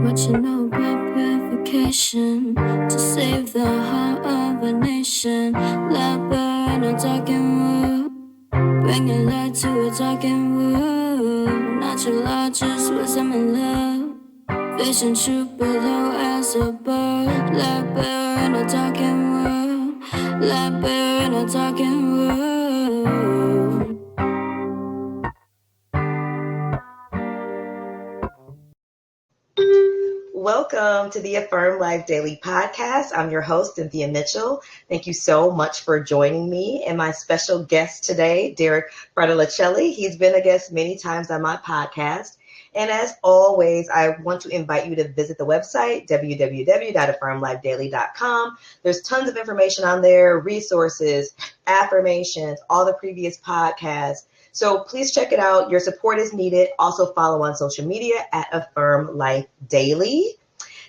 what you know about purification to save the heart of a nation. Let burn a talking wood, bringing light to a talking wood. Natural law, just wisdom and love. Vision truth below as a bird. Let burn a talking wood. Let burn a talking wood. Welcome to the Affirm Live Daily Podcast. I'm your host, Cynthia Mitchell. Thank you so much for joining me and my special guest today, Derek Bartolacelli. He's been a guest many times on my podcast. And as always, I want to invite you to visit the website, www.affirmlivedaily.com. There's tons of information on there, resources, affirmations, all the previous podcasts. So please check it out. Your support is needed. Also follow on social media at Affirm Life Daily.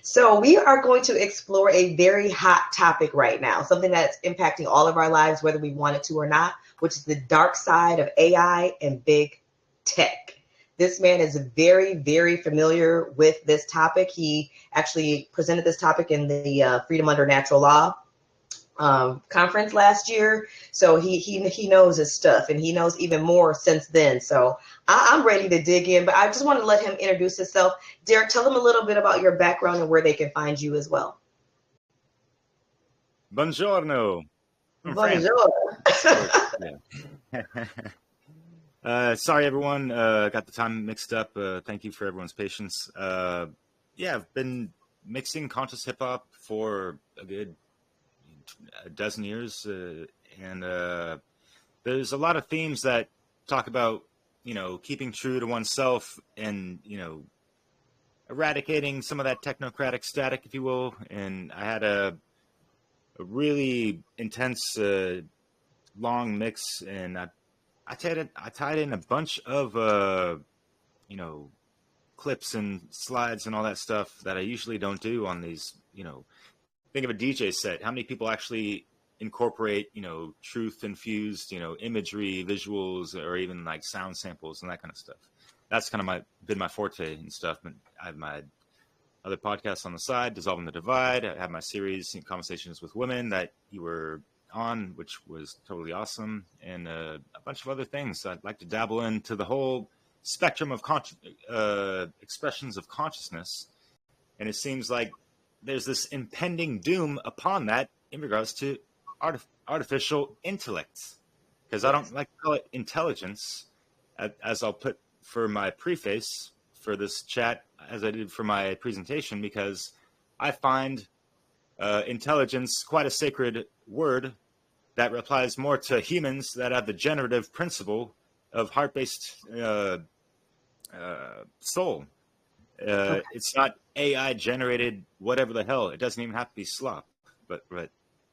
So we are going to explore a very hot topic right now, something that's impacting all of our lives, whether we want it to or not, which is the dark side of AI and big tech. This man is very, very familiar with this topic. He actually presented this topic in the Freedom Under Natural Law conference last year. So he knows his stuff, and he knows even more since then. So I'm ready to dig in, but I just want to let him introduce himself. Derek, tell them a little bit about your background and where they can find you as well. Buongiorno. Bonjour. Sorry, everyone. Got the time mixed up. Thank you for everyone's patience. I've been mixing conscious hip hop for a good a dozen years, and there's a lot of themes that talk about, keeping true to oneself and, eradicating some of that technocratic static, if you will. And I had a really intense, long mix, and I tied in a bunch of, clips and slides and all that stuff that I usually don't do on these, think of a DJ set. How many people actually incorporate, truth infused, imagery, visuals, or even like sound samples and that kind of stuff. That's kind of been my forte and stuff. But I have my other podcasts on the side, Dissolving the Divide. I have my series, Conversations with Women, that you were on, which was totally awesome, and a bunch of other things. I'd like to dabble into the whole spectrum of expressions of consciousness, and it seems like there's this impending doom upon that in regards to artificial intellect, because I don't like to call it intelligence, as I'll put for my preface for this chat, as I did for my presentation, because I find intelligence quite a sacred word that applies more to humans that have the generative principle of heart-based soul. It's not AI generated whatever the hell. It doesn't even have to be slop, but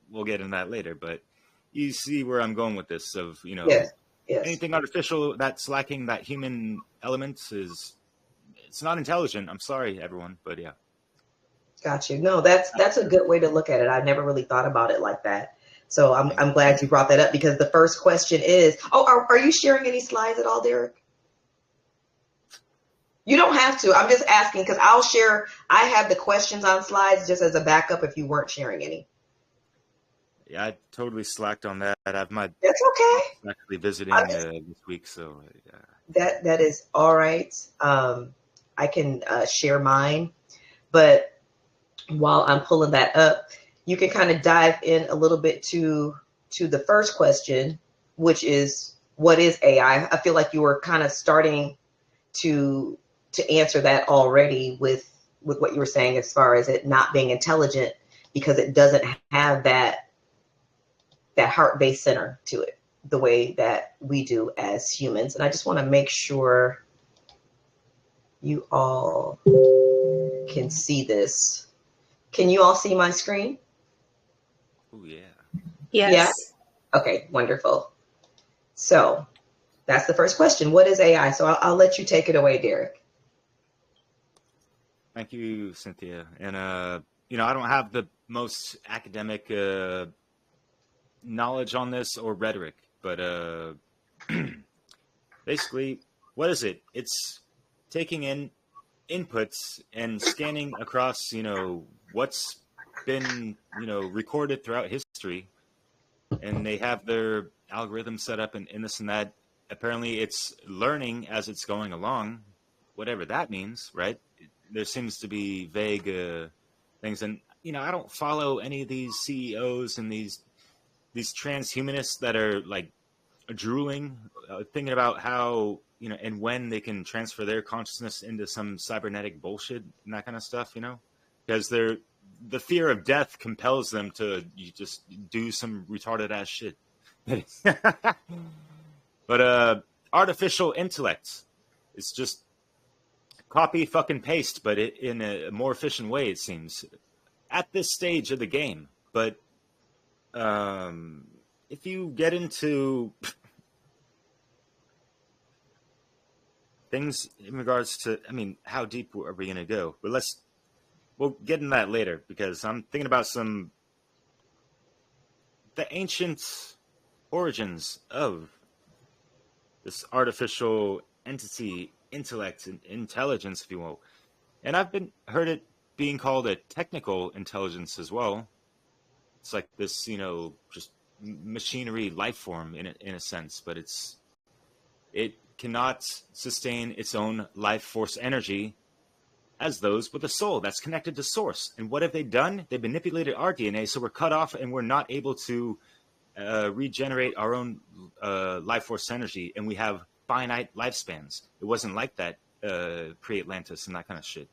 we'll get into that later. But you see where I'm going with this, of Yes. Anything artificial that's lacking that human element it's not intelligent. I'm sorry, everyone, but yeah. Got you. No, that's a good way to look at it. I never really thought about it like that. So I'm glad you brought that up, because the first question is, are you sharing any slides at all, Derek? You don't have to. I'm just asking, because I have the questions on slides just as a backup if you weren't sharing any. Yeah, I totally slacked on that. I have my That's okay. actually visiting this week, so That is all right. I can share mine, but while I'm pulling that up, you can kind of dive in a little bit to the first question, which is, what is AI? I feel like you were kind of starting to answer that already with what you were saying, as far as it not being intelligent because it doesn't have that heart-based center to it the way that we do as humans. And I just want to make sure you all can see this. Can you all see my screen? Oh, yeah. Yes. Yeah? Okay, wonderful. So that's the first question. What is AI? So I'll let you take it away, Derek. Thank you, Cynthia. And, I don't have the most academic knowledge on this or rhetoric, but basically, what is it? It's taking in inputs and scanning across, what's been, recorded throughout history, and they have their algorithm set up and this and that. Apparently, it's learning as it's going along, whatever that means, right? There seems to be vague things, and I don't follow any of these CEOs and these transhumanists that are like drooling, thinking about how and when they can transfer their consciousness into some cybernetic bullshit and that kind of stuff, because the fear of death compels them to just do some retarded ass shit. But artificial intellect, it's just copy fucking paste, but in a more efficient way, it seems, at this stage of the game. But if you get into things in regards to, how deep are we going to go? But we'll get in that later, because I'm thinking about the ancient origins of this artificial entity, intellect, and intelligence, if you will. And I've heard it being called a technical intelligence as well. It's like this, just machinery life form in a sense, but it cannot sustain its own life force energy as those with a soul that's connected to source. And what have they done? They manipulated our DNA, so we're cut off and we're not able to regenerate our own life force energy, and we have finite lifespans. It wasn't like that pre-Atlantis and that kind of shit.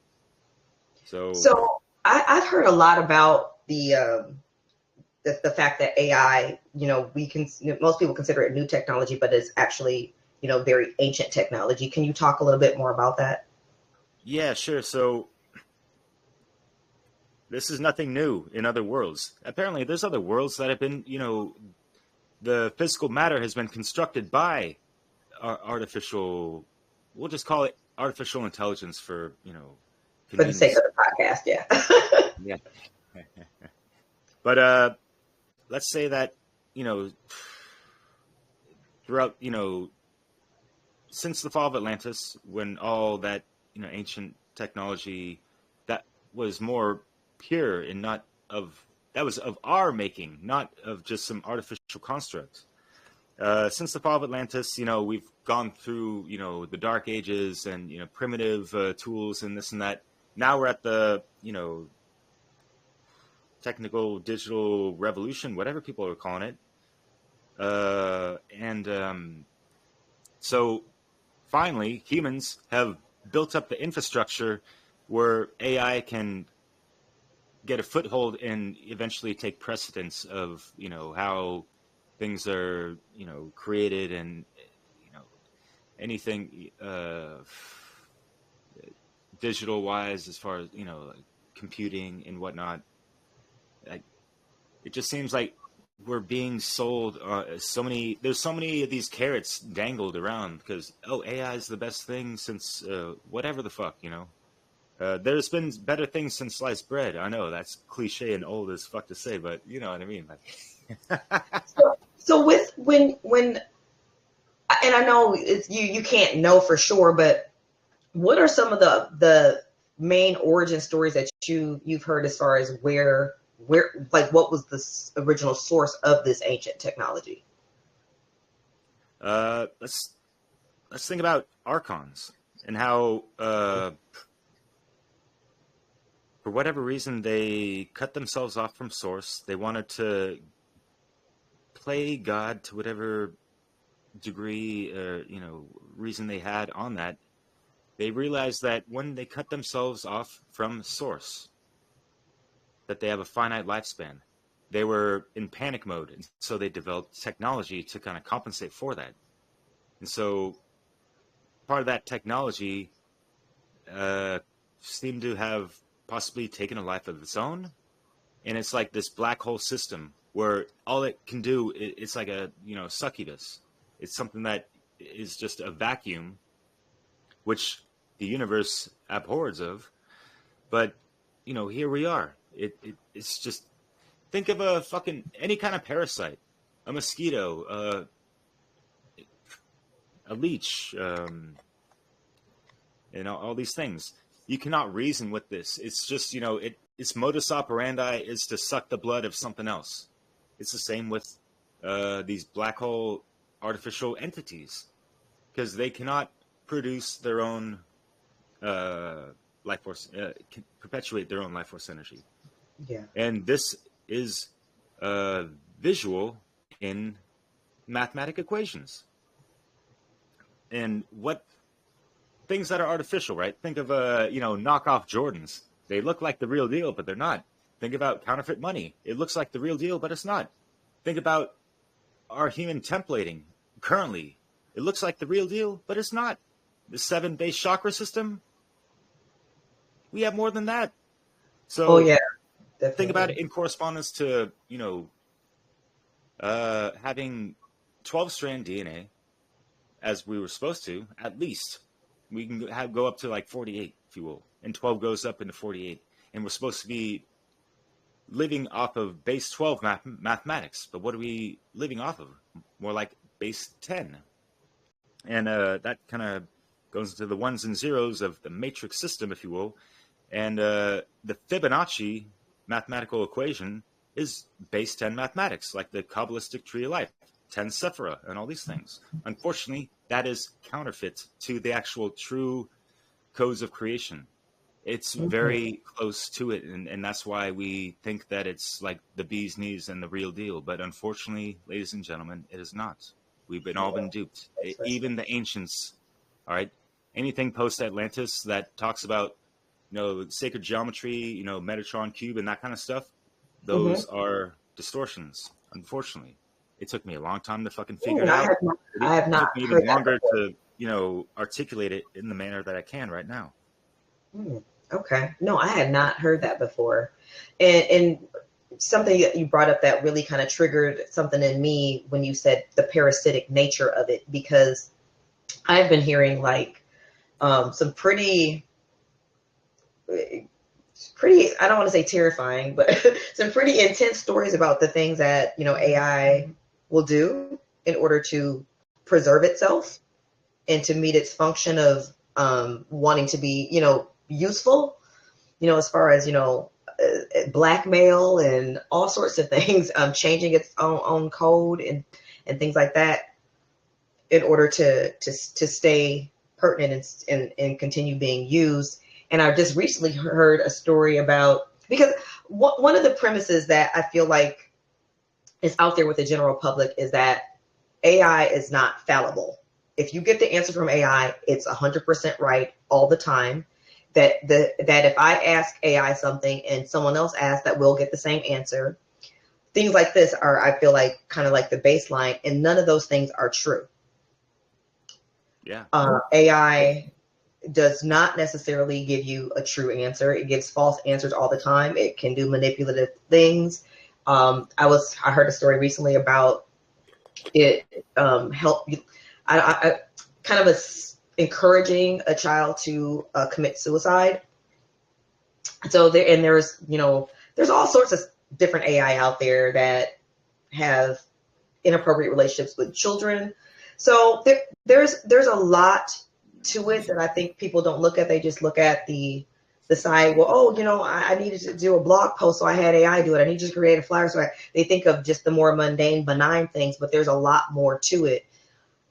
So I've heard a lot about the fact that AI, most people consider it new technology, but it's actually, very ancient technology. Can you talk a little bit more about that? Yeah, sure. So this is nothing new in other worlds. Apparently, there's other worlds that have been, the physical matter has been constructed by artificial, we'll just call it artificial intelligence for the sake of the podcast. Yeah. Yeah. But let's say that throughout since the fall of Atlantis, when all that ancient technology that was more pure and that was of our making, not of just some artificial construct. Since the fall of Atlantis, we've gone through, the Dark Ages and, primitive tools and this and that. Now we're at the, technical digital revolution, whatever people are calling it. So finally, humans have built up the infrastructure where AI can get a foothold and eventually take precedence of, how things are, created, and, anything digital wise, as far as, computing and whatnot. It just seems like we're being sold there's so many of these carrots dangled around, because AI is the best thing since whatever the fuck, there's been better things since sliced bread. I know that's cliche and old as fuck to say, but you know what I mean. So with when and I know it's you can't know for sure, but what are some of the main origin stories that you've heard as far as where like what was the original source of this ancient technology? Let's think about archons and how for whatever reason they cut themselves off from source. They wanted to play God to whatever degree reason they had on that. They realized that when they cut themselves off from source, that they have a finite lifespan. They were in panic mode, and so they developed technology to kind of compensate for that. And so part of that technology seemed to have possibly taken a life of its own. And it's like this black hole system where all it can do, it's like a succubus. It's something that is just a vacuum, which the universe abhors of. But here we are. It's just, think of a fucking any kind of parasite, a mosquito, a leech, all these things. You cannot reason with this. It's just, its modus operandi is to suck the blood of something else. It's the same with these black hole artificial entities, because they cannot produce their own life force, perpetuate their own life force energy. Yeah. And this is visual in mathematical equations. And what things that are artificial, right? Think of knockoff Jordans. They look like the real deal, but they're not. Think about counterfeit money. It looks like the real deal, but it's not. Think about our human templating currently. It looks like the real deal, but it's not. The 7-base chakra system, we have more than that. So Oh yeah, definitely. think about it in correspondence to, having 12-strand DNA, as we were supposed to, at least. We can go up to like 48, if you will. And 12 goes up into 48. And we're supposed to be living off of base 12 mathematics. But what are we living off of? More like base 10. And that kind of goes into the ones and zeros of the matrix system, if you will. And the Fibonacci mathematical equation is base 10 mathematics, like the Kabbalistic tree of life, 10 Sephira, and all these things. Unfortunately, that is counterfeit to the actual true codes of creation. It's very close to it, and that's why we think that it's like the bee's knees and the real deal. But unfortunately, ladies and gentlemen, it is not. We've all been duped. Even the ancients, all right? Anything post-Atlantis that talks about, sacred geometry, Metatron cube and that kind of stuff, those are distortions, unfortunately. It took me a long time to fucking figure it out. I have not It took me heard even that longer before. to, articulate it in the manner that I can right now. Okay. No, I had not heard that before. And something that you brought up that really kind of triggered something in me when you said the parasitic nature of it, because I've been hearing like some pretty, I don't want to say terrifying, but some pretty intense stories about the things that, AI will do in order to preserve itself and to meet its function of wanting to be, useful, as far as, blackmail and all sorts of things, changing its own code and things like that in order to stay pertinent and continue being used. And I just recently heard a story about, because one of the premises that I feel like is out there with the general public is that AI is not fallible. If you get the answer from AI, it's 100% right all the time. That if I ask AI something and someone else asks, that we'll get the same answer. Things like this are, I feel like, kind of like the baseline, and none of those things are true. Yeah. AI does not necessarily give you a true answer. It gives false answers all the time. It can do manipulative things. I heard a story recently about it help. I kind of encouraging a child to commit suicide. So there's all sorts of different AI out there that have inappropriate relationships with children. So there's a lot to it that I think people don't look at. They just look at the side. Well, I needed to do a blog post, so I had AI do it. I need to create a flyer, so they think of just the more mundane, benign things. But there's a lot more to it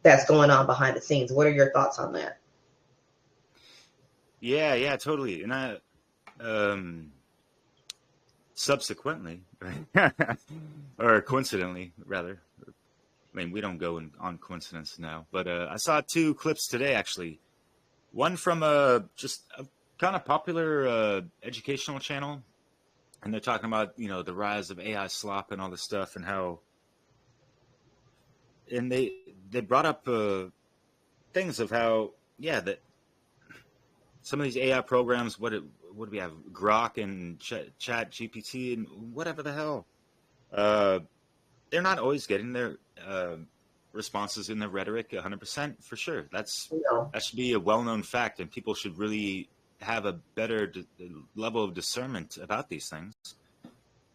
that's going on behind the scenes. What are your thoughts on that? Yeah, totally. And I, subsequently, or coincidentally, rather. I mean, we don't go on coincidence now, but I saw 2 clips today, actually. One from just a kind of popular educational channel, and they're talking about, the rise of AI slop and all this stuff, and how, and they brought up things of how, that some of these AI programs, what do we have, Grok and Chat GPT and whatever the hell, they're not always getting their responses in their rhetoric 100% for sure. That should be a well-known fact, and people should really have a better level of discernment about these things.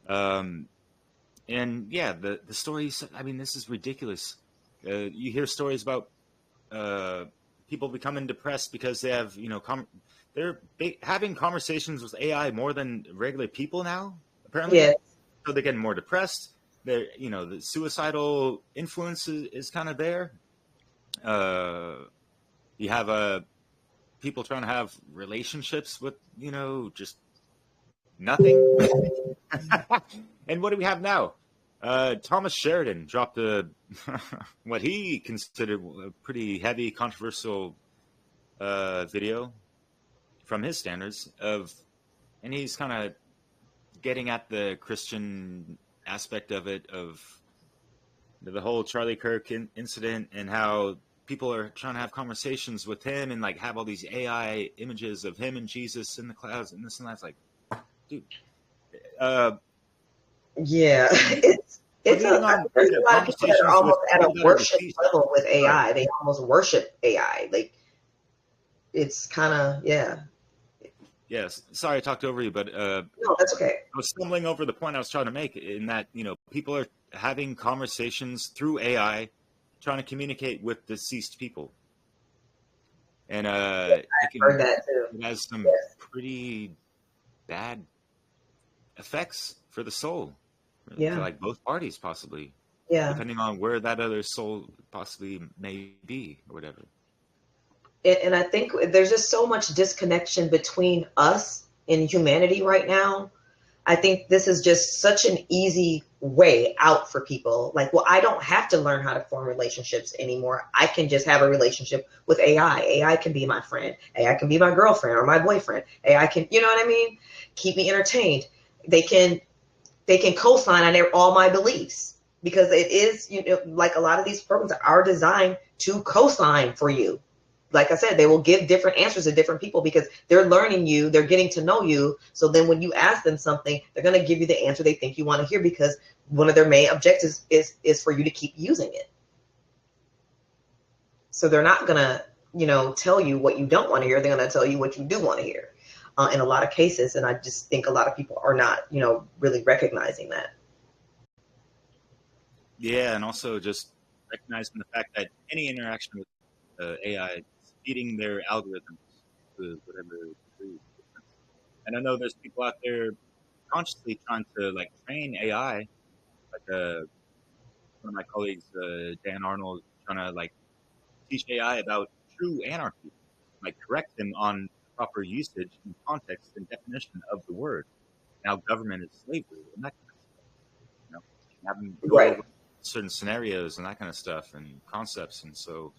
And yeah, the stories, I mean, this is ridiculous. You hear stories about people becoming depressed because they have, they're having conversations with AI more than regular people now, apparently. Yes. So they're getting more depressed. They're, the suicidal influence is kind of there. You have people trying to have relationships with, just nothing. And what do we have now? Thomas Sheridan dropped what he considered a pretty heavy, controversial video from his standards and he's kind of getting at the Christian aspect of it, of the whole Charlie Kirk incident, and how people are trying to have conversations with him and like have all these AI images of him and Jesus in the clouds and this and that. It's like, dude, Yeah, we're it's leading a on there's a lot of people that are conversations with almost at a people that are worship deceased. level with Sorry. AI. They almost worship AI. Like it's kind of yeah. Yes, sorry I talked over you, but No, that's okay. I was stumbling over the point I was trying to make in that, people are having conversations through AI, trying to communicate with deceased people. And Heard that too. it has some Yes. pretty bad effects for the soul, for Yeah. like both parties possibly, Yeah. depending on where that other soul possibly may be or whatever. And I think there's just so much disconnection between us and humanity right now. I think this is just such an easy way out for people. Like, well, I don't have to learn how to form relationships anymore. I can just have a relationship with AI. AI can be my friend. AI can be my girlfriend or my boyfriend. AI can, you know what I mean? Keep me entertained. They can co-sign on all my beliefs because it is, like a lot of these programs are designed to co-sign for you. Like I said, they will give different answers to different people because they're learning you, they're getting to know you. So then when you ask them something, they're going to give you the answer they think you want to hear because one of their main objectives is for you to keep using it. So they're not going to, tell you what you don't want to hear. They're going to tell you what you do want to hear in a lot of cases. And I just think a lot of people are not, really recognizing that. Yeah, and also just recognizing the fact that any interaction with AI is feeding their algorithms to whatever degree. And I know there's people out there consciously trying to like train AI, like one of my colleagues, Dan Arnold, trying to like teach AI about true anarchy, like correct them on proper usage and context and definition of the word. Now, government is slavery and that kind of stuff. Have them go Right. over certain scenarios and that kind of stuff and concepts. And so,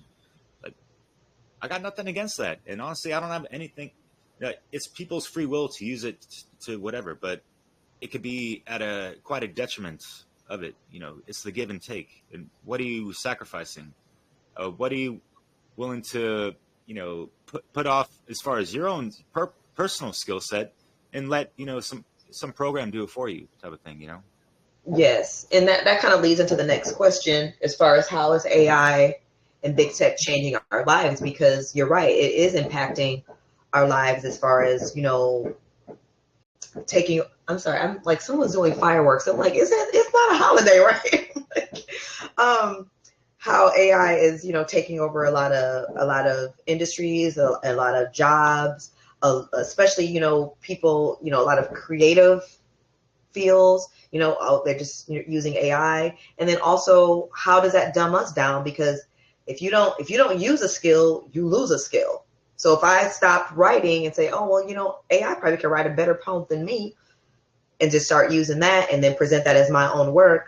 like, I got nothing against that. And honestly, I don't have anything. It's people's free will to use it to whatever, but it could be at quite a detriment of it. It's the give and take. And what are you sacrificing? What are you willing to, put off as far as your own personal skill set and let, some program do it for you type of thing, Yes. And that kind of leads into the next question as far as how is AI and big tech changing our lives? Because you're right, it is impacting our lives as far as, taking, I'm sorry, I'm like, someone's doing fireworks. I'm like, it's not a holiday, right? How AI is, taking over a lot of industries, a lot of jobs, especially, people, a lot of creative fields, they're just using AI. And then also, how does that dumb us down? Because if you don't use a skill, you lose a skill. So if I stopped writing and say, oh, well, AI probably can write a better poem than me and just start using that and then present that as my own work,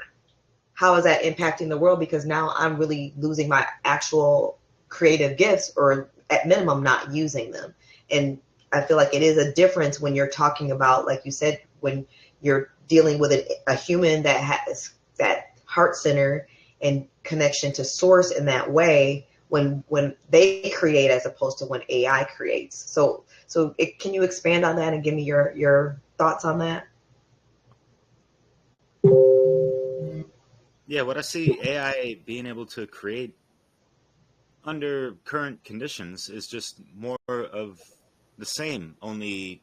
how is that impacting the world? Because now I'm really losing my actual creative gifts, or at minimum not using them. And I feel like it is a difference when you're talking about, like you said, when you're dealing with a human that has that heart center and connection to source in that way, when they create as opposed to when AI creates. So can you expand on that and give me your thoughts on that? Yeah, what I see AI being able to create under current conditions is just more of the same, only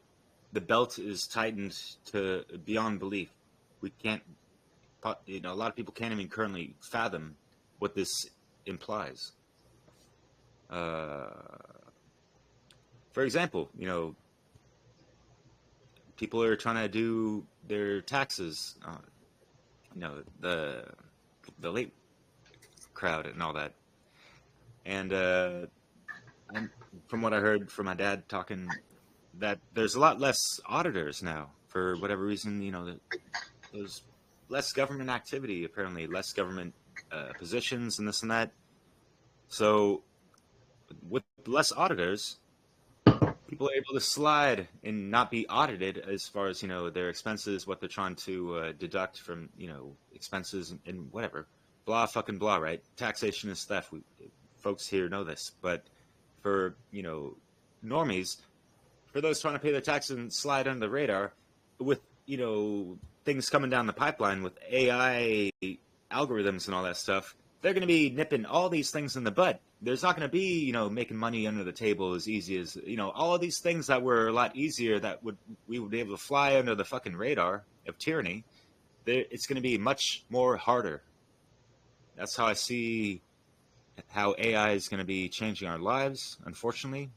the belt is tightened to beyond belief. We can't, a lot of people can't even currently fathom what this implies. Uh, for example, people are trying to do their taxes, the late crowd and all that. And from what I heard from my dad talking, that there's a lot less auditors now for whatever reason. There's less government activity, apparently, less government positions and this and that. So with less auditors, people are able to slide and not be audited as far as their expenses, what they're trying to deduct from expenses and whatever, blah fucking blah, right? Taxation is theft. Folks here know this, but for normies, for those trying to pay their taxes and slide under the radar, with things coming down the pipeline with AI algorithms and all that stuff, they're going to be nipping all these things in the bud. There's not going to be making money under the table as easy as all of these things that were a lot easier that we would be able to fly under the fucking radar of tyranny. It's going to be much more harder. That's how I see how AI is going to be changing our lives, unfortunately.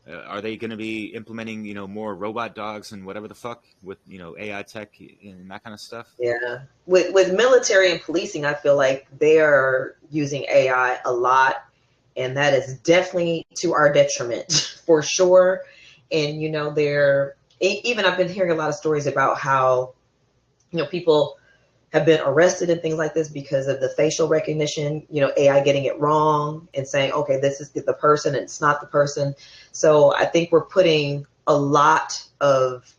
Are they going to be implementing, more robot dogs and whatever the fuck with, AI tech and that kind of stuff? Yeah. With military and policing, I feel like they are using AI a lot, and that is definitely to our detriment for sure. And, even I've been hearing a lot of stories about how, people have been arrested and things like this because of the facial recognition, AI getting it wrong and saying, okay, this is the person and it's not the person. So I think we're putting a lot of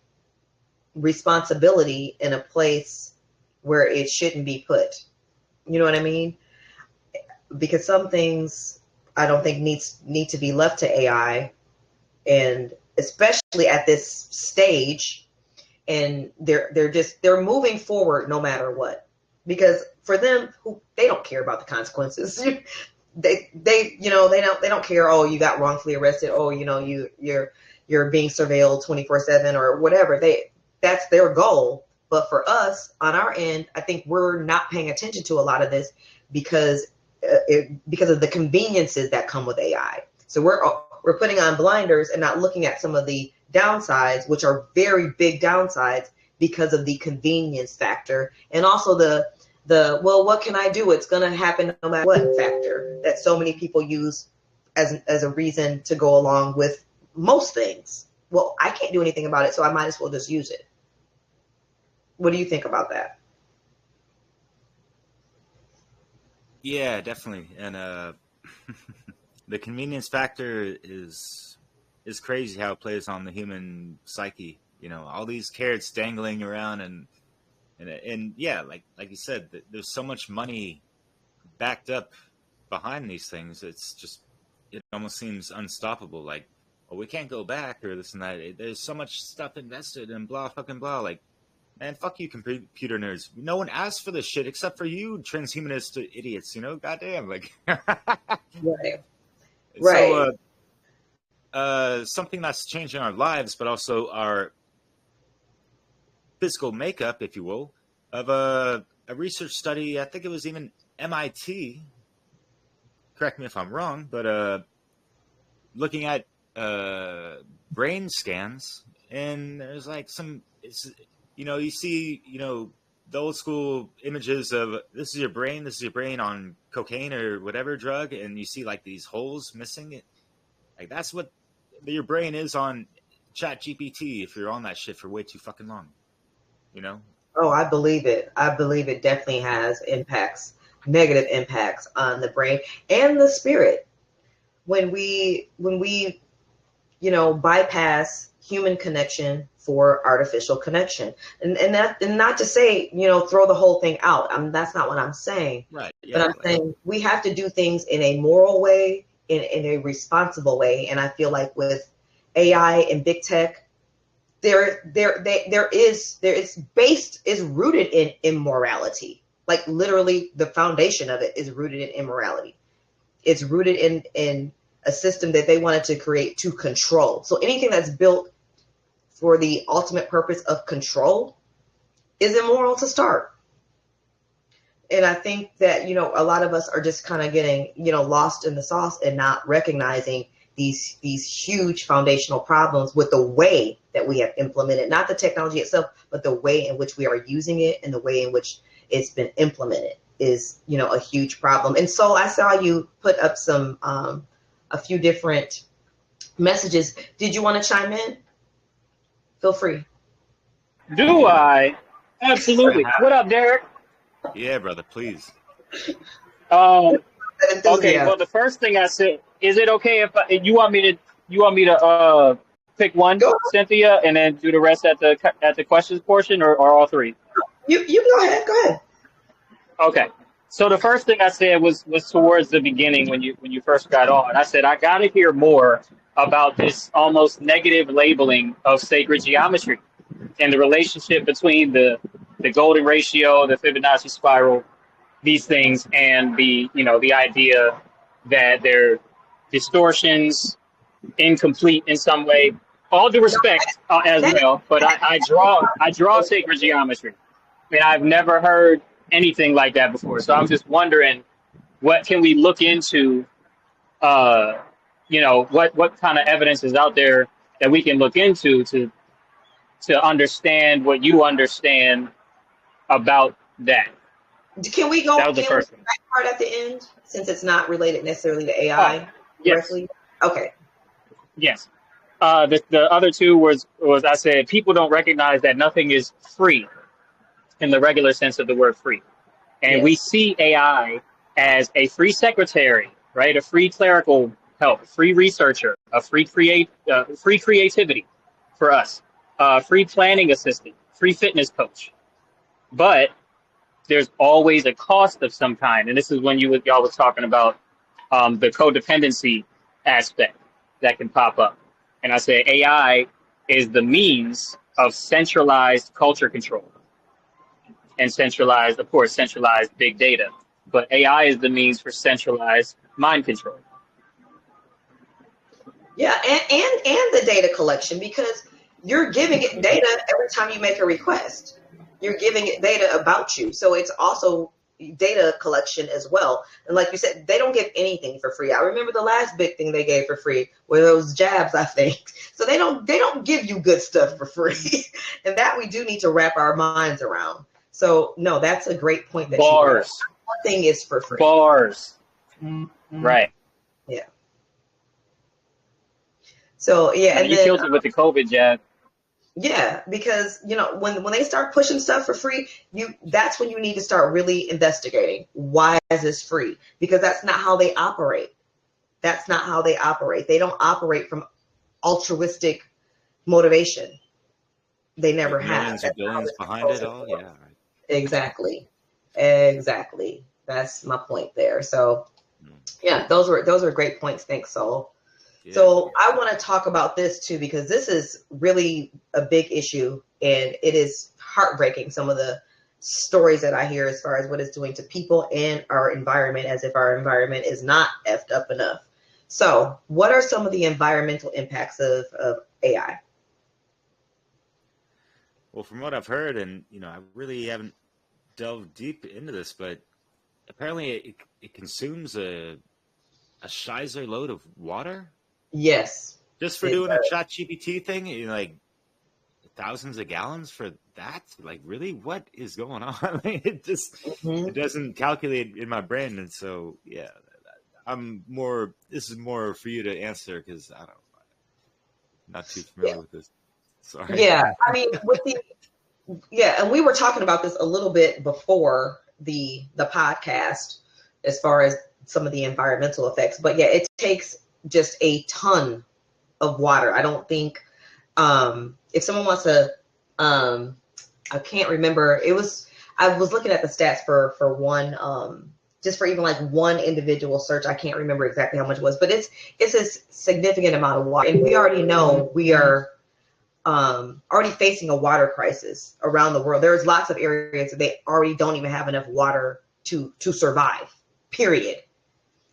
responsibility in a place where it shouldn't be put. You know what I mean? Because some things I don't think need to be left to AI, and especially at this stage. And they're moving forward no matter what, because for them, they don't care about the consequences. they don't care. Oh, you got wrongfully arrested. Oh, you're being surveilled 24/7 or whatever. That's their goal. But for us on our end, I think we're not paying attention to a lot of this because of the conveniences that come with AI. So we're putting on blinders and not looking at some of the downsides, which are very big downsides because of the convenience factor, and also the well, what can I do? It's going to happen no matter what factor that so many people use as a reason to go along with most things. Well, I can't do anything about it, so I might as well just use it. What do you think about that? Yeah, definitely. And the convenience factor is crazy how it plays on the human psyche. All these carrots dangling around, and yeah, like you said, there's so much money backed up behind these things. It almost seems unstoppable. Like, oh, we can't go back or this and that. There's so much stuff invested and blah fucking blah. Like, man, fuck you, computer nerds. No one asked for this shit except for you, transhumanist idiots. Goddamn, like. Right. So, something that's changing our lives, but also our physical makeup, if you will, of a research study. I think it was even MIT. Correct me if I'm wrong, but looking at brain scans, and there's like you see, the old school images of this is your brain on cocaine or whatever drug, and you see like these holes missing. Like that's what your brain is on Chat GPT if you're on that shit for way too fucking long. Oh, I believe it. I believe it definitely has negative impacts on the brain and the spirit. When we bypass human connection for artificial connection, and not to say throw the whole thing out. That's not what I'm saying. Right. Yeah, but I'm saying we have to do things in a moral way, in a responsible way. And I feel like with AI and big tech, there is rooted in immorality. Like literally the foundation of it is rooted in immorality. It's rooted in a system that they wanted to create to control. So anything that's built for the ultimate purpose of control is immoral to start. And I think that, a lot of us are just kind of getting, lost in the sauce and not recognizing these huge foundational problems with the way that we have implemented, not the technology itself, but the way in which we are using it and the way in which it's been implemented is, you know, a huge problem. And so I saw you put up some a few different messages. Did you want to chime in? Feel free. Do I? Absolutely. What up, Derek? Yeah, brother, please. Okay. Well, the first thing I said, is it okay if you want me to pick one, Go. Cynthia, and then do the rest at the questions portion, or all three? You go ahead. Go ahead. Okay. So the first thing I said was towards the beginning when you first got on. I said I got to hear more about this almost negative labeling of sacred geometry and the relationship between the golden ratio, the Fibonacci spiral, these things, and the idea that they're distortions, incomplete in some way. All due respect as well, but I draw sacred geometry, and I've never heard anything like that before. So I'm just wondering, what can we look into? What kind of evidence is out there that we can look into to understand what you understand about that? Can we go? That was the first that part at the end, since it's not related necessarily to AI directly? Yes. Okay. Yes. The other two was I said people don't recognize that nothing is free in the regular sense of the word free. And we see AI as a free secretary, right? A free clerical help, free researcher, a free creativity for us, free planning assistant, free fitness coach. But there's always a cost of some kind. And this is when y'all was talking about the codependency aspect that can pop up. And I say AI is the means of centralized culture control and centralized big data. But AI is the means for centralized mind control. Yeah, and the data collection, because you're giving it data every time you make a request. You're giving it data about you. So it's also data collection as well. And like you said, they don't give anything for free. I remember the last big thing they gave for free were those jabs, I think. So they don't give you good stuff for free. And that we do need to wrap our minds around. So no, that's a great point that Bars. One thing is for free. Bars. Mm-hmm. Right. Yeah. So yeah, and you killed it with the COVID jab. Yeah, because when they start pushing stuff for free, that's when you need to start really investigating. Why is this free? Because that's not how they operate. That's not how they operate. They don't operate from altruistic motivation. They never have. Millions or billions behind it all. Yeah. Right. Exactly. That's my point there. So yeah, those are great points. Thanks, Sol. Yeah. So I want to talk about this too, because this is really a big issue, and it is heartbreaking, some of the stories that I hear as far as what it's doing to people and our environment, as if our environment is not effed up enough. So what are some of the environmental impacts of AI? Well, from what I've heard, and I really haven't delved deep into this, but apparently it consumes a shizer load of water. Yes. Just for doing a ChatGPT thing, like thousands of gallons for that? Like, really? What is going on? It just it doesn't calculate in my brain. And so, yeah, this is more for you to answer, because I'm not too familiar with this. Sorry. Yeah. I mean, and we were talking about this a little bit before the podcast as far as some of the environmental effects. But yeah, it takes just a ton of water. I don't think if someone wants to I can't remember, I was looking at the stats for one just for even like one individual search. I can't remember exactly how much it was, but it's a significant amount of water, and we already know we are already facing a water crisis around the world. There's lots of areas that they already don't even have enough water to survive, period.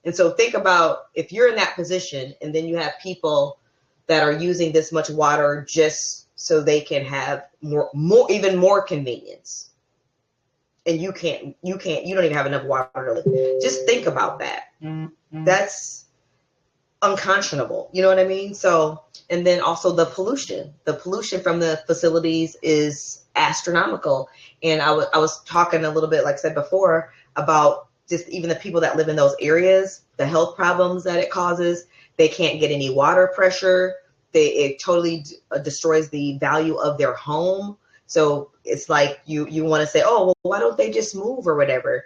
And so think about if you're in that position, and then you have people that are using this much water just so they can have even more convenience. And you don't even have enough water to live. Just think about that. Mm-hmm. unconscionable. You know what I mean? So, and then also the pollution from the facilities is astronomical. And I was talking a little bit, like I said before, about just even the people that live in those areas, the health problems that it causes. They can't get any water pressure. It totally destroys the value of their home. So it's like you want to say, oh, well, why don't they just move or whatever?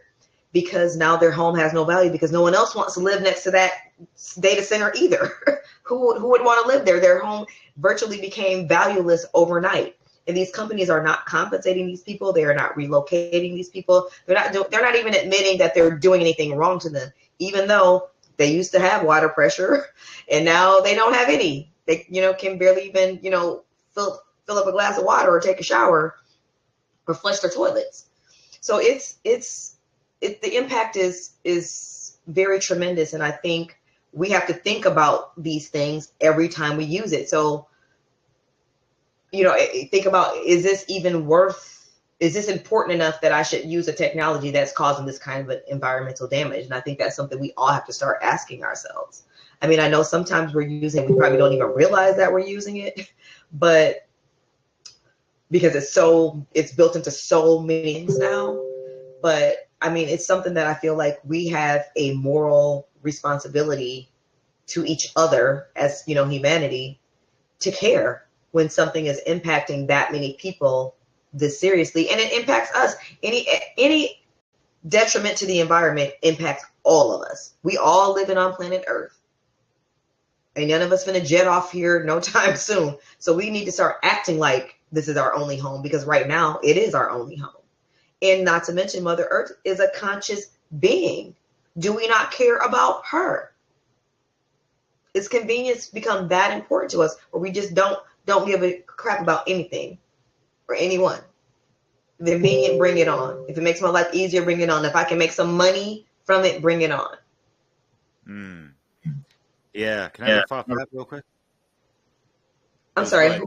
Because now their home has no value, because no one else wants to live next to that data center either. Who would want to live there? Their home virtually became valueless overnight. And these companies are not compensating these people. They are not relocating these people. They're not even admitting that they're doing anything wrong to them, even though they used to have water pressure and now they don't have any. They, can barely even, fill up a glass of water or take a shower or flush their toilets. So the impact is very tremendous. And I think we have to think about these things every time we use it. So, think about, is this important enough that I should use a technology that's causing this kind of environmental damage? And I think that's something we all have to start asking ourselves. I mean, I know sometimes we're using it, we probably don't even realize that we're using it, but because it's built into so many things now. But I mean, it's something that I feel like we have a moral responsibility to each other as, humanity, to care when something is impacting that many people this seriously. And it impacts us. Any detriment to the environment impacts all of us. We all living on planet Earth. And none of us finna jet off here no time soon. So we need to start acting like this is our only home, because right now it is our only home. And not to mention, Mother Earth is a conscious being. Do we not care about her? Is convenience become that important to us, or we just don't give a crap about anything or anyone? If it's convenient, bring it on. If it makes my life easier, bring it on. If I can make some money from it, bring it on. Yeah. Can I riff off that real quick? I'm sorry.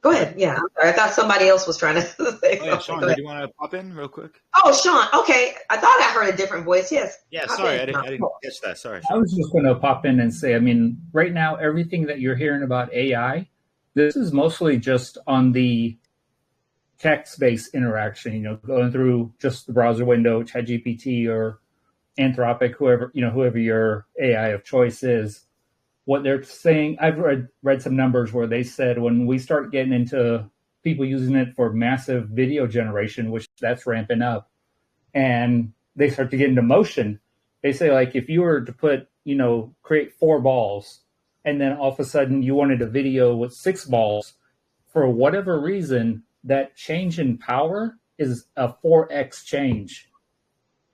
Go ahead. Yeah, I'm sorry. I thought somebody else was trying to say something. Yeah, Sean, do you want to pop in real quick? Oh, Sean. Okay. I thought I heard a different voice. Yes. Yeah, sorry. I didn't catch that. Sorry. I was just going to pop in and say, I mean, right now, everything that you're hearing about AI, this is mostly just on the text-based interaction, going through just the browser window, ChatGPT or Anthropic, whoever your AI of choice is. What they're saying, I've read some numbers where they said when we start getting into people using it for massive video generation, which that's ramping up, and they start to get into motion, they say, like, if you were to put, create 4 balls, and then all of a sudden you wanted a video with 6 balls, for whatever reason, that change in power is a 4x change.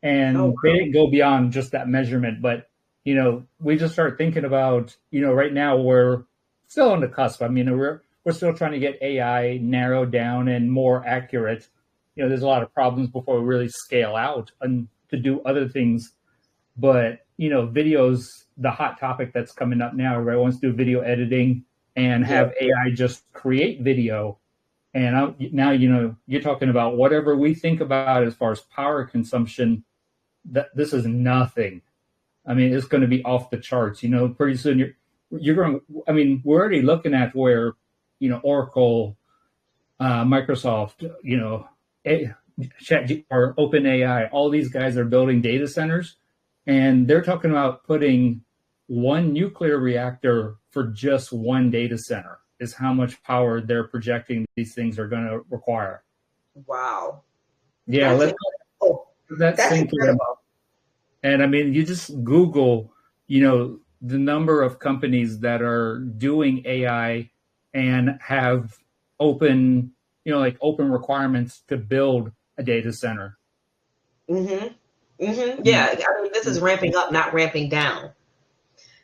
And they didn't go beyond just that measurement, but we just start thinking about, right now we're still on the cusp. I mean, we're still trying to get AI narrowed down and more accurate. There's a lot of problems before we really scale out and to do other things. But, video's the hot topic that's coming up now. Everybody wants to do video editing and have AI just create video. And now, you're talking about whatever we think about as far as power consumption, that this is nothing. I mean, it's going to be off the charts. Pretty soon you're going. I mean, we're already looking at where, Oracle, Microsoft, Chat or OpenAI, all these guys are building data centers, and they're talking about putting one nuclear reactor for just one data center is how much power they're projecting these things are going to require. Wow. Yeah, let's think about. And I mean, you just Google, the number of companies that are doing AI and have open, open requirements to build a data center. Yeah, I mean, this is ramping up, not ramping down.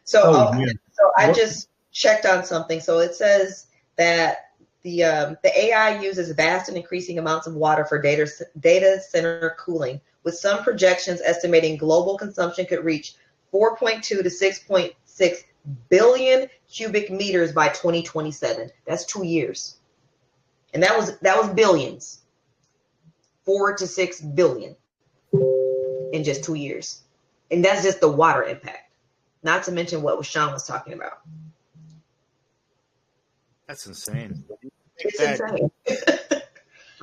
So, I just checked on something. So it says that the AI uses vast and increasing amounts of water for data center cooling, with some projections estimating global consumption could reach 4.2 to 6.6 billion cubic meters by 2027. That's 2 years. And that was billions. 4 to 6 billion in just 2 years. And that's just the water impact. not to mention what Sean was talking about. That's insane. It's insane.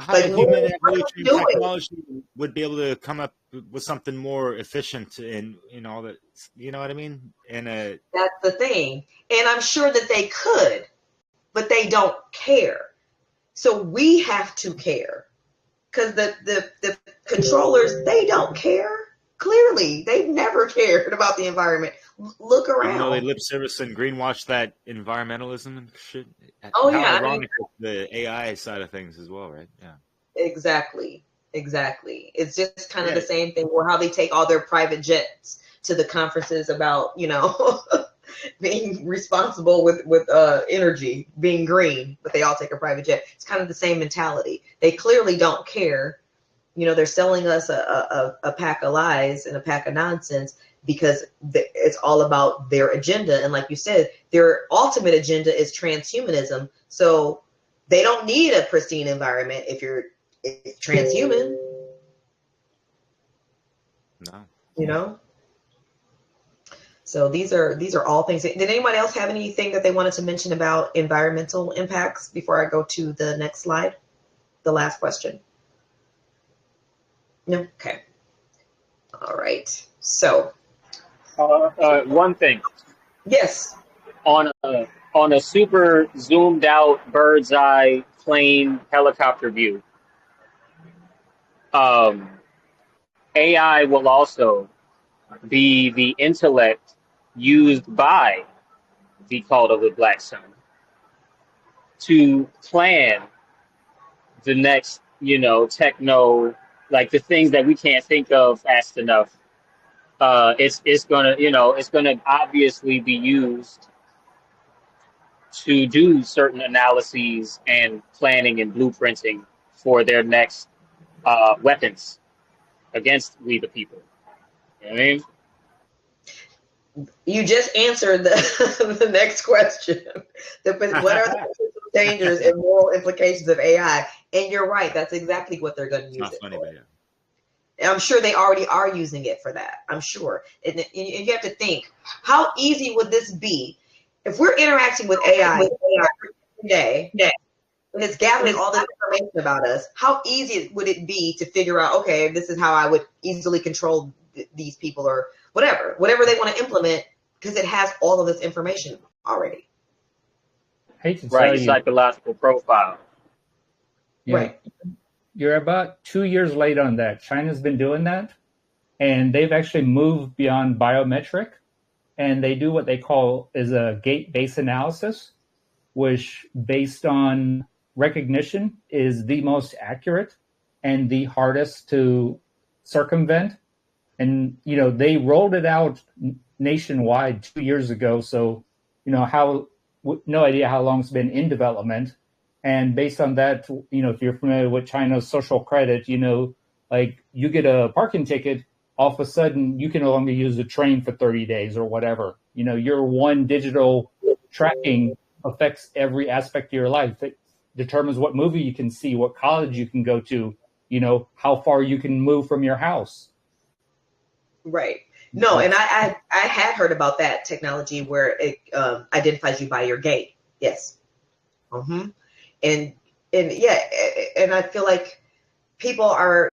Like human evolution technology would be able to come up with something more efficient in all that, you know what I mean? That's the thing. And I'm sure that they could, but they don't care. So we have to care, because the controllers, they don't care. Clearly, they've never cared about the environment. Look around. You know, they lip service and greenwash that environmentalism and shit. Oh, How yeah. ironic with the AI side of things as well, right? Yeah. Exactly. It's just kind of the same thing, or how they take all their private jets to the conferences about, you know, being responsible with energy, being green, but they all take a private jet. It's kind of the same mentality. They clearly don't care. You know, they're selling us a pack of lies and a pack of nonsense, because it's all about their agenda. And like you said, their ultimate agenda is transhumanism. So they don't need a pristine environment if you're transhuman. No. You know? So these are all things. Did anyone else have anything that they wanted to mention about environmental impacts before I go to the next slide? The last question. No? Okay. All right. So. One thing. Yes. On a super zoomed out bird's eye plane helicopter view, AI will also be the intellect used by the Cult of the Black Sun to plan the next, techno, like the things that we can't think of fast enough. It's gonna obviously be used to do certain analyses and planning and blueprinting for their next weapons against we the people. You know what I mean? You just answered the next question. What are the potential dangers and moral implications of AI? And you're right. That's exactly what they're going to use it for. I'm sure they already are using it for that. I'm sure. And you have to think, how easy would this be if we're interacting with AI every day and it's gathering all this information about us? How easy would it be to figure out, okay, this is how I would easily control these people, or whatever they want to implement, because it has all of this information already. Right, psychological profile. Yeah. Right. You're about 2 years late on that. China's been doing that, and they've actually moved beyond biometric, and they do what they call is a gate-based analysis, which based on recognition is the most accurate and the hardest to circumvent. And, they rolled it out nationwide 2 years ago. So, no idea how long it's been in development. And based on that, if you're familiar with China's social credit, like you get a parking ticket, all of a sudden you can no longer use the train for 30 days or whatever. Your one digital tracking affects every aspect of your life. It determines what movie you can see, what college you can go to, how far you can move from your house. Right. No, and I had heard about that technology where it identifies you by your gait. Yes. Mm-hmm. And yeah, and I feel like people are,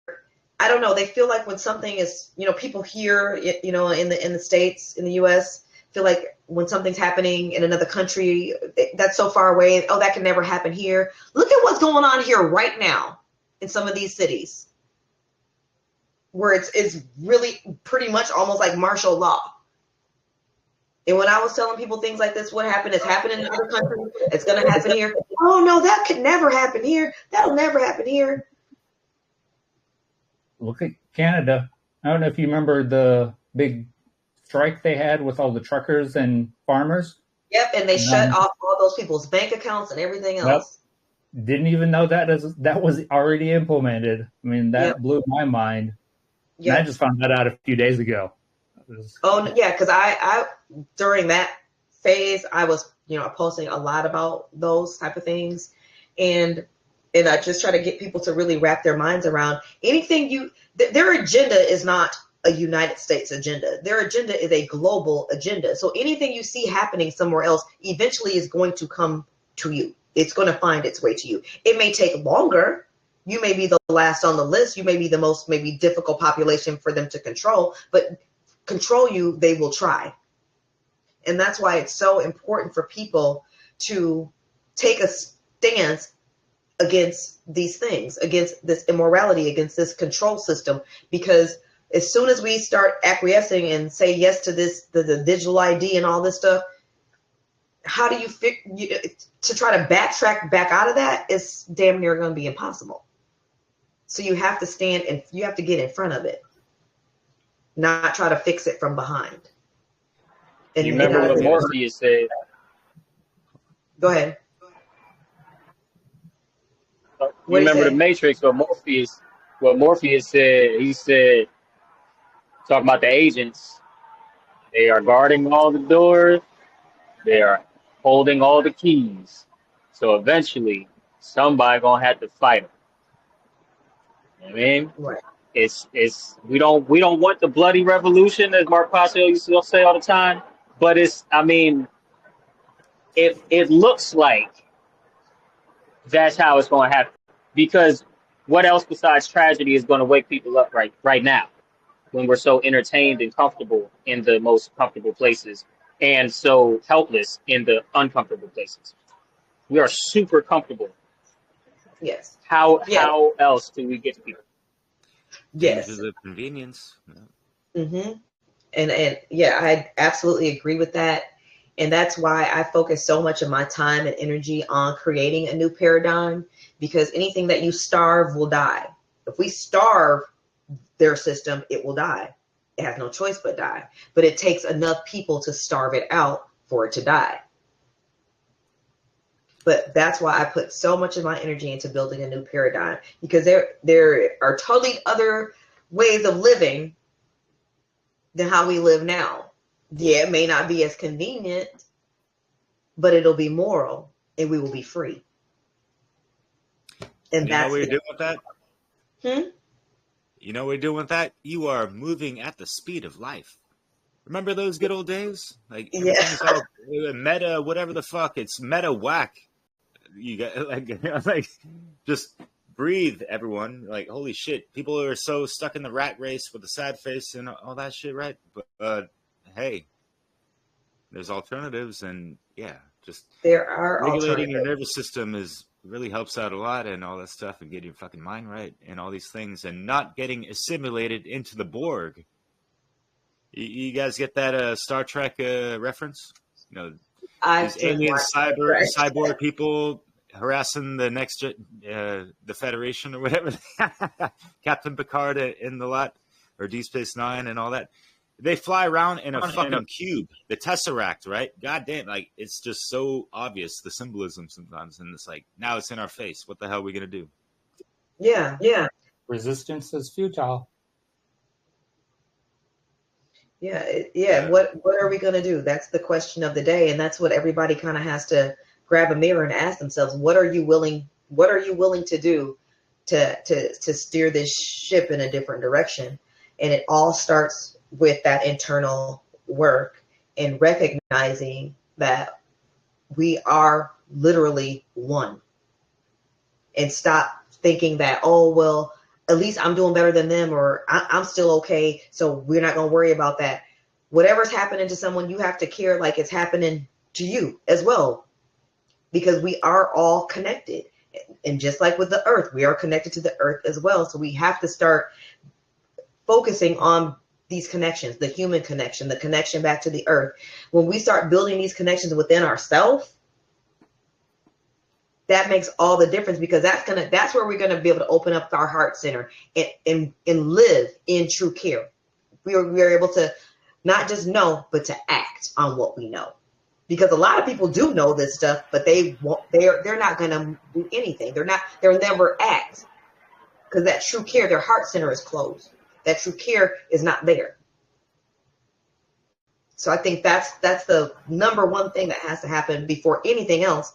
I don't know, they feel like when something is, people here, in the States, in the US, feel like when something's happening in another country that's so far away, oh, that can never happen here. Look at what's going on here right now in some of these cities, where it's really pretty much almost like martial law. And when I was telling people things like this, what happened is happening in other countries, it's going to happen here. Oh, no, that could never happen here. That'll never happen here. Look at Canada. I don't know if you remember the big strike they had with all the truckers and farmers. Yep, and they shut off all those people's bank accounts and everything else. Yep. Didn't even know that was already implemented. I mean, that blew my mind. Yep. And I just found that out a few days ago. Oh, yeah, because I during that phase, I was, posting a lot about those type of things. And I just try to get people to really wrap their minds around anything their agenda is not a United States agenda. Their agenda is a global agenda. So anything you see happening somewhere else eventually is going to come to you. It's going to find its way to you. It may take longer. You may be the last on the list. You may be the most maybe difficult population for them to control, but control you, they will try. And that's why it's so important for people to take a stance against these things, against this immorality, against this control system, because as soon as we start acquiescing and say yes to this, the digital ID and all this stuff, how do you to try to backtrack back out of that is damn near going to be impossible. So you have to stand and you have to get in front of it, not try to fix it from behind. And you remember what Morpheus said? Go ahead. You remember the Matrix? What Morpheus said? He said, talking about the agents, they are guarding all the doors. They are holding all the keys. So eventually, somebody gonna have to fight them. You know what I mean? Right. It's we don't want the bloody revolution, as Mark Pasio used to say all the time. But it looks like that's how it's going to happen. Because what else besides tragedy is going to wake people up right now, when we're so entertained and comfortable in the most comfortable places, and so helpless in the uncomfortable places? We are super comfortable. Yes. How else do we get to people? Yes. The convenience. Mm-hmm. And yeah, I absolutely agree with that. And that's why I focus so much of my time and energy on creating a new paradigm, because anything that you starve will die. If we starve their system, it will die. It has no choice but die. But it takes enough people to starve it out for it to die. But that's why I put so much of my energy into building a new paradigm, because there are totally other ways of living than how we live now. Yeah, it may not be as convenient, but it'll be moral and we will be free. And you know what you're doing with that? You know what you're doing with that? You are moving at the speed of life. Remember those good old days? Like everything's all meta, whatever the fuck. It's meta whack. You got like just breathe, everyone. Like, holy shit, people are so stuck in the rat race with the sad face and all that shit, right? But hey, there's alternatives, and just there are regulating your nervous system really helps out a lot, and all that stuff, and getting your fucking mind right, and all these things, and not getting assimilated into the Borg. You guys get that Star Trek reference? You know, these alien cyborg people harassing the next the Federation or whatever, Captain Picard in the lot, or Deep Space Nine and all that. They fly around in a fucking cube, the Tesseract, right? God damn, like, it's just so obvious, the symbolism sometimes, and it's like, now it's in our face. What the hell are we gonna do? Yeah. Resistance is futile. Yeah. What are we gonna do? That's the question of the day, and that's what everybody kind of has to grab a mirror and ask themselves: What are you willing to do to steer this ship in a different direction? And it all starts with that internal work and recognizing that we are literally one, and stop thinking that, oh, well, at least I'm doing better than them, or I'm still okay, so we're not going to worry about that. Whatever's happening to someone, you have to care like it's happening to you as well, because we are all connected. And just like with the earth, we are connected to the earth as well. So we have to start focusing on these connections, the human connection, the connection back to the earth. When we start building these connections within ourselves, that makes all the difference, because that's where we're gonna be able to open up our heart center and live in true care. We are able to not just know, but to act on what we know. Because a lot of people do know this stuff, but they're not gonna do anything. They'll never act, because that true care, their heart center is closed. That true care is not there. So I think that's the number one thing that has to happen before anything else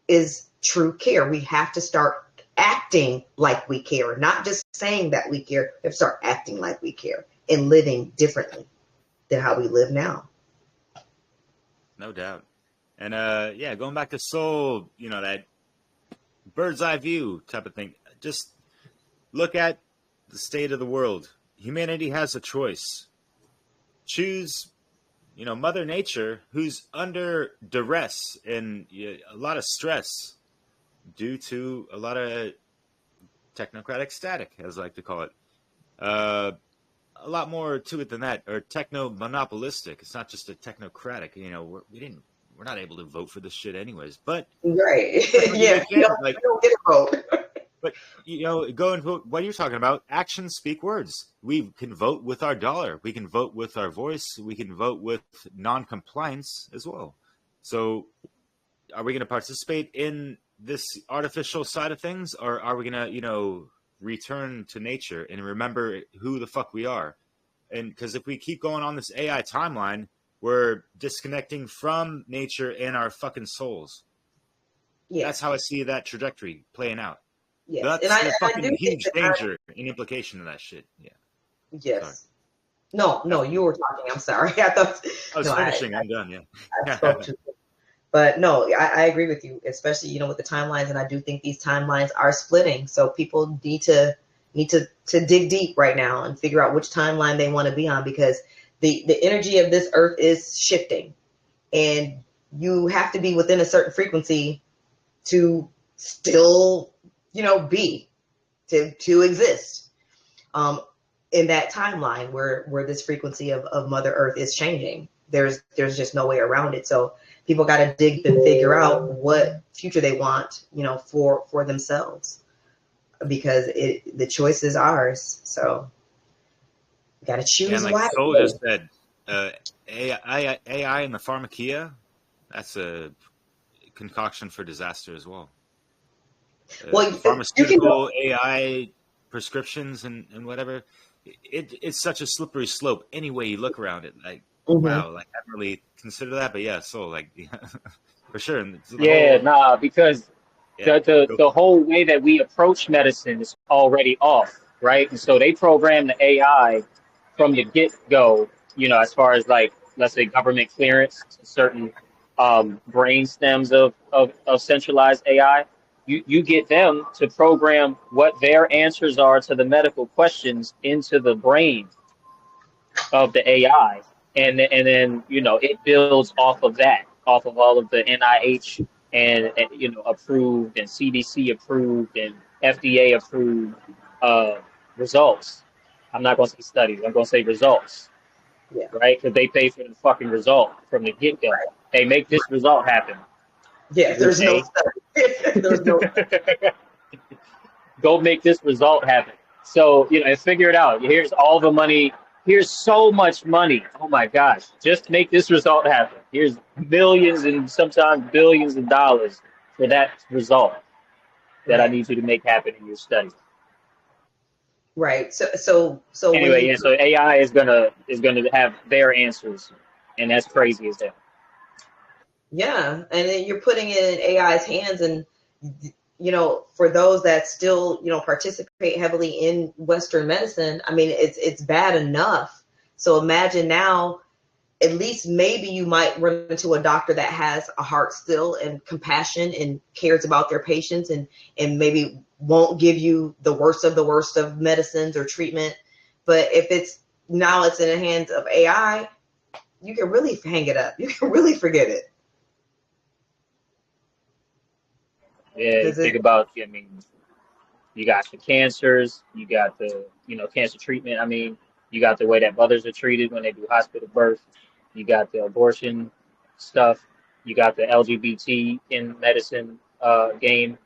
is true care. We have to start acting like we care, not just saying that we care. We have to start acting like we care and living differently than how we live now. No doubt. And yeah, going back to soul, you know, that bird's eye view type of thing. Just look at the state of the world. Humanity has a choice. Choose, you know, Mother Nature, who's under duress and a lot of stress due to a lot of technocratic static, as I like to call it. A lot more to it than that, or techno-monopolistic. It's not just a technocratic. You know, we're not able to vote for this shit anyways. But right, yeah, we don't get a vote. But, you know, going to what you're talking about, actions speak words. We can vote with our dollar. We can vote with our voice. We can vote with non-compliance as well. So are we going to participate in this artificial side of things, or are we going to, you know, return to nature and remember who the fuck we are? And because if we keep going on this AI timeline, we're disconnecting from nature and our fucking souls. Yeah. That's how I see that trajectory playing out. Yes. That's and the I fucking do huge danger and implication of that shit. Yeah. Yes. Sorry. No, you were talking. I'm sorry. I thought I was finishing. I'm done. Yeah. I spoke too quick. But no, I agree with you, especially, you know, with the timelines. And I do think these timelines are splitting. So people need to dig deep right now and figure out which timeline they want to be on, because the energy of this earth is shifting, and you have to be within a certain frequency to still, you know, be to exist in that timeline where this frequency of Mother Earth is changing. There's just no way around it. So people got to dig and figure out what future they want, you know, for themselves, because the choice is ours. So you got to choose. And like Soul just said, AI in the pharmakia, that's a concoction for disaster as well. Well, pharmaceutical AI prescriptions and whatever, it's such a slippery slope any way you look around it. Like, wow, like I haven't really considered that, but yeah, so like for sure. Because the whole way that we approach medicine is already off, right? And so they program the AI from the get-go, you know, as far as like, let's say, government clearance to certain brain stems of centralized AI. You get them to program what their answers are to the medical questions into the brain of the AI, and then, you know, it builds off of that, off of all of the NIH and you know, approved and CDC approved and FDA approved results. I'm not going to say studies. I'm going to say results, right? Because they pay for the fucking result from the get go. They make this result happen. Yeah, there's no study. There's no. Go make this result happen. So, you know, and figure it out. Here's all the money. Here's so much money. Oh my gosh. Just make this result happen. Here's millions and sometimes billions of dollars for that result that I need you to make happen in your study. Right. So anyway, so AI is gonna have their answers, and that's crazy as hell. Yeah, and then you're putting it in AI's hands, and you know, for those that still, you know, participate heavily in Western medicine, I mean, it's bad enough. So imagine now, at least maybe you might run into a doctor that has a heart still and compassion and cares about their patients, and maybe won't give you the worst of medicines or treatment. But if it's in the hands of AI, you can really hang it up. You can really forget it. Yeah, you think about, I mean, you got the cancers, you got the, you know, cancer treatment. I mean, you got the way that mothers are treated when they do hospital birth. You got the abortion stuff. You got the LGBT in medicine game.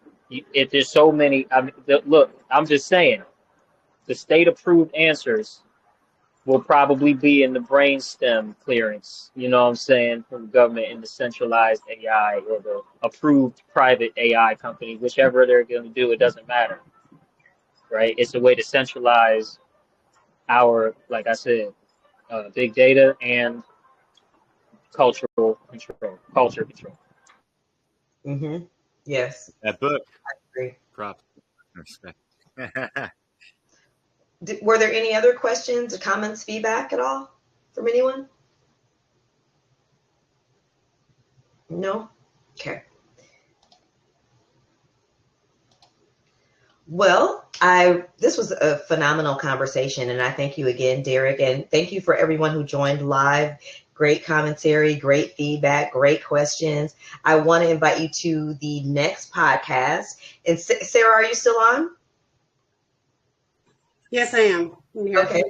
There's so many. I mean, look, I'm just saying, the state-approved answers will probably be in the brainstem clearance, you know what I'm saying, from the government in the centralized AI or the approved private AI company, whichever they're going to do, it doesn't matter, right? It's a way to centralize our, like I said, big data and culture control. Mm-hmm. Yes. That book. I agree. Props. Respect. Were there any other questions, comments, feedback at all from anyone? No? Okay. Well, this was a phenomenal conversation, and I thank you again, Derek, and thank you for everyone who joined live. Great commentary, great feedback, great questions. I want to invite you to the next podcast. And Sarah, are you still on? Yes, I am. Okay.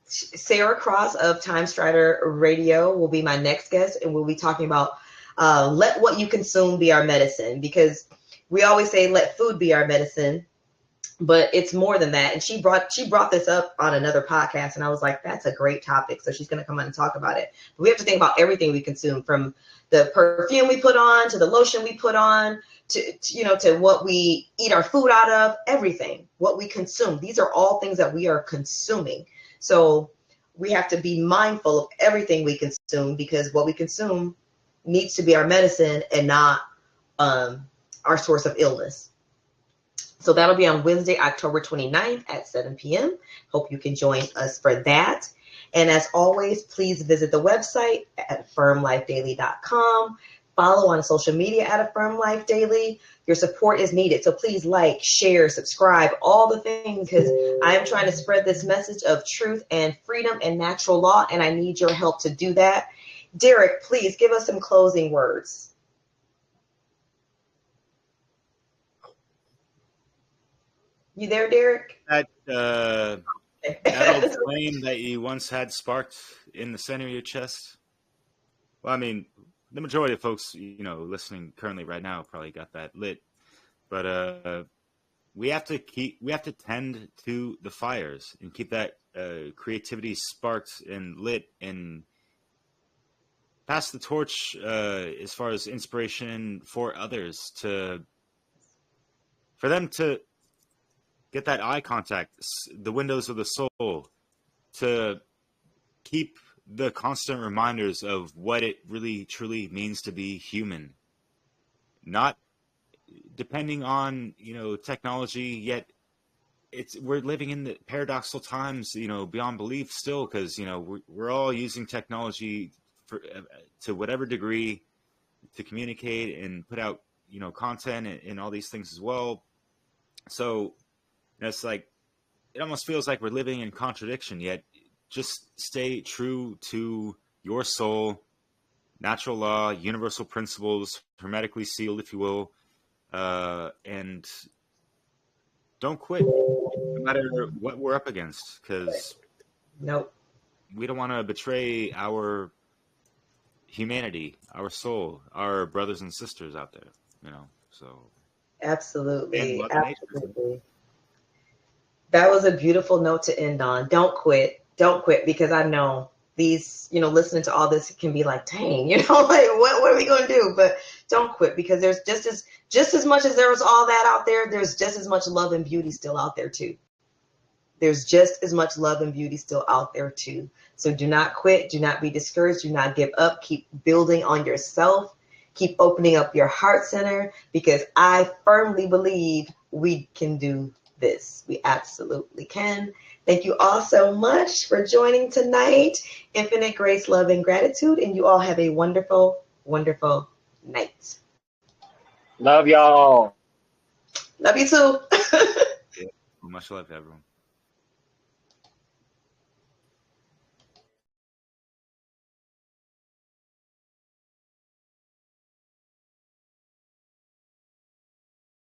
Sarah Cross of Time Strider Radio will be my next guest, and we'll be talking about let what you consume be our medicine, because we always say let food be our medicine, but it's more than that. And she brought this up on another podcast, and I was like, that's a great topic. So she's going to come on and talk about it. But we have to think about everything we consume, from the perfume we put on to the lotion we put on to what we eat our food out of, everything, what we consume. These are all things that we are consuming. So we have to be mindful of everything we consume, because what we consume needs to be our medicine and not our source of illness. So that'll be on Wednesday, October 29th at 7 p.m. Hope you can join us for that. And as always, please visit the website at affirmlifedaily.com. Follow on social media at Affirm Life Daily. Your support is needed. So please like, share, subscribe, all the things, because I am trying to spread this message of truth and freedom and natural law, and I need your help to do that. Derek, please give us some closing words. You there, Derek? That old flame that you once had sparked in the center of your chest. Well, I mean, the majority of folks, listening currently right now probably got that lit. But we have to tend to the fires and keep that creativity sparked and lit, and pass the torch as far as inspiration for others, for them to get that eye contact, the windows of the soul, to keep the constant reminders of what it really truly means to be human, not depending on technology. Yet we're living in the paradoxical times, beyond belief still, because we're all using technology to whatever degree to communicate and put out content and all these things as well. So it's like, it almost feels like we're living in contradiction, yet just stay true to your soul, natural law, universal principles, hermetically sealed, if you will, and don't quit no matter what we're up against, because we don't want to betray our humanity, our soul, our brothers and sisters out there, so. Absolutely. That was a beautiful note to end on. Don't quit, because I know these, listening to all this can be like, dang, like, what are we going to do? But don't quit, because there's just as much as there was all that out there, there's just as much love and beauty still out there too. There's just as much love and beauty still out there too. So do not quit. Do not be discouraged. Do not give up. Keep building on yourself. Keep opening up your heart center, because I firmly believe we can do this. We absolutely can. Thank you all so much for joining tonight. Infinite grace, love, and gratitude. And you all have a wonderful, wonderful night. Love y'all. Love you too. Much love, everyone.